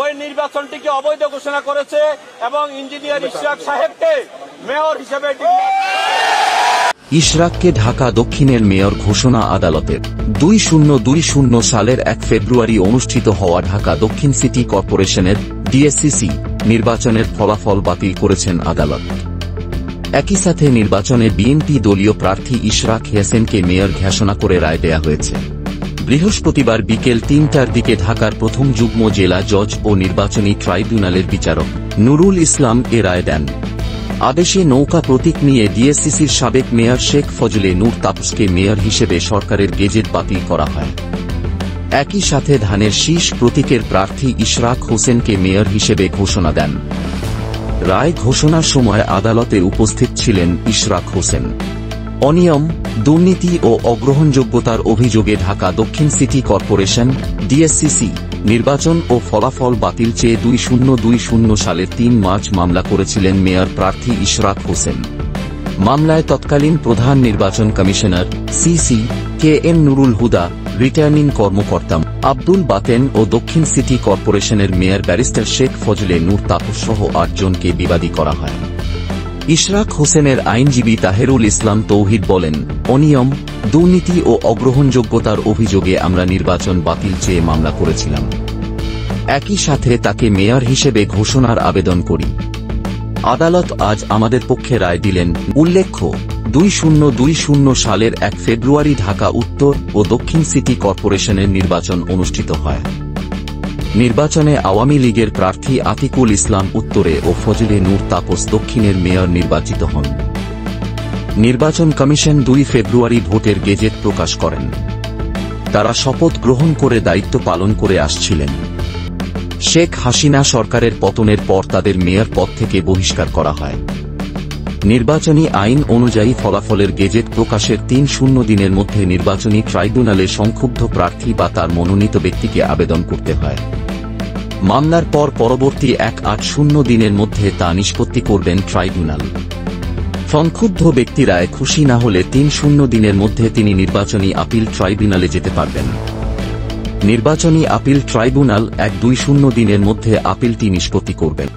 ওই নির্বাচনটিকে অবৈধ ঘোষণা করেছে এবং ইঞ্জিনিয়ার ইশরাক সাহেবকে মেয়র হিসেবে ইশরাককে ঢাকা দক্ষিণের মেয়র ঘোষণা আদালতের 2020 সালের 1 ফেব্রুয়ারি অনুষ্ঠিত হওয়া ঢাকা দক্ষিণ সিটি কর্পোরেশনের ডিএসসিসি নির্বাচনের ফলাফল বাতিল করেছেন আদালত। একই সাথে নির্বাচনে বিএনপি দলীয় প্রার্থী ইশরাক হোসেনকে মেয়র ঘোষণা করে রায় দেয়া হয়েছে। বৃহস্পতিবার বিকেল 3টার দিকে ঢাকার প্রথম যুগ্ম জেলা জজ ও নির্বাচনী ট্রাইব্যুনালের বিচারক নুরুল ইসলাম এ রায় দেন। আদেশে নৌকা প্রতীক নিয়ে ডিএসসিসির সাবেক মেয়র শেখ ফজলে নূর তাপসকে মেয়র হিসেবে সরকারের গেজেট বাতিল করা হয়। একই সাথে ধানের শীষ প্রতীকের প্রার্থী ইশরাক হোসেনকে মেয়র হিসেবে ঘোষণা দেন। রায় ঘোষণার সময় আদালতে উপস্থিত ছিলেন ইশরাক হোসেন। অনিয়ম, দুর্নীতি ও অগ্রহণযোগ্যতার অভিযোগে ঢাকা দক্ষিণ সিটি কর্পোরেশন ডিএসসিসি নির্বাচন ও ফলাফল বাতিল চেয়ে 2020 সালের 3 মার্চ মামলা করেছিলেন মেয়র প্রার্থী ইশরাক হোসেন। মামলায় তৎকালীন প্রধান নির্বাচন কমিশনার সিসি K M Nurul Huda, returning কর্মকর্তা আব্দুল বাতেন ও দক্ষিণ সিটি কর্পোরেশনের মেয়র ব্যারিস্টার শেখ ফজলে নূর তাপস সহ 8 জনকে বিবাদী করা হয়। ইশরাক হোসেনের আইনজীবী তাহেরুল ইসলাম তৌহিদ বলেন, অনিয়ম, দুর্নীতি ও অগ্রহণযোগ্যতার অভিযোগে আমরা নির্বাচন বাতিল চেয়ে মামলা করেছিলাম। একই সাথে তাকে মেয়র হিসেবে ঘোষণার আবেদন করি। আদালত আজ আমাদের পক্ষে রায় দিলেন। উল্লেখ্য, 2020 সালের 1 ফেব্রুয়ারি ঢাকা উত্তর ও দক্ষিণ সিটি কর্পোরেশনের নির্বাচন অনুষ্ঠিত হয়। নির্বাচনে আওয়ামী লীগের প্রার্থী আতিকুল ইসলাম উত্তরে ও ফজলে নূর তাপস দক্ষিণের মেয়র নির্বাচিত হন। নির্বাচন কমিশন 2 ফেব্রুয়ারি ভোটের গেজেট প্রকাশ করেন। তারা শপথ গ্রহণ করে দায়িত্ব পালন করে আসছিলেন। শেখ হাসিনা সরকারের পতনের পর তাদের মেয়র পদ থেকে বহিষ্কার করা হয়। নির্বাচনী আইন অনুযায়ী ফলাফলের গেজেট প্রকাশের 3 দিনের মধ্যে নির্বাচনী ট্রাইব্যুনালে সংক্ষুব্ধ প্রার্থী বা তার মনোনীত ব্যক্তিকে আবেদন করতে হয়। মামলার পর পরবর্তী 180 দিনের মধ্যে তা নিষ্পত্তি করবেন ট্রাইব্যুনাল। সংক্ষুব্ধ ব্যক্তি রায় খুশি না হলে 30 দিনের মধ্যে তিনি নির্বাচনী আপিল ট্রাইব্যুনালে যেতে পারবেন। নির্বাচনী আপিল ট্রাইব্যুনাল 120 দিনের মধ্যে আপিলটি নিষ্পত্তি করবেন।